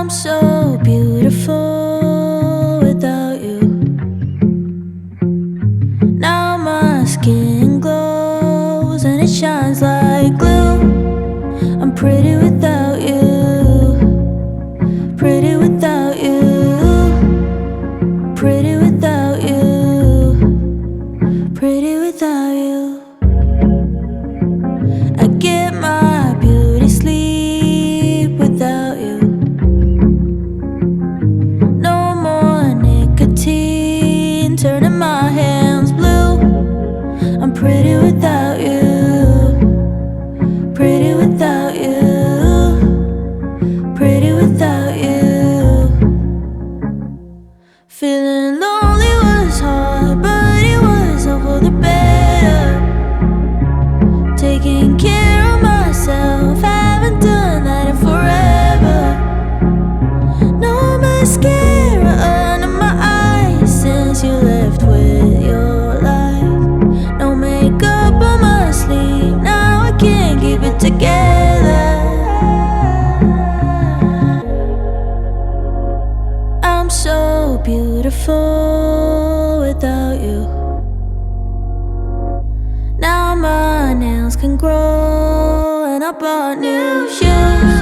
I'm so beautiful without you. Now my skin glows and it shines like glue. I'm pretty without you. Pretty without you. Pretty without you. Pretty without you. I get my beauty sleep without you. No more nicotine turning my hands blue. I'm pretty without you. Pretty without you. Pretty without you. Feeling lonely was hard, but it was all for the better. Taking care of myself, haven't done that in forever. No mascara under my eyes since you left with your lies. No makeup on my sleeve, now I can't keep it together. I'm so beautiful without you. Now my nails can grow and I bought new shoes.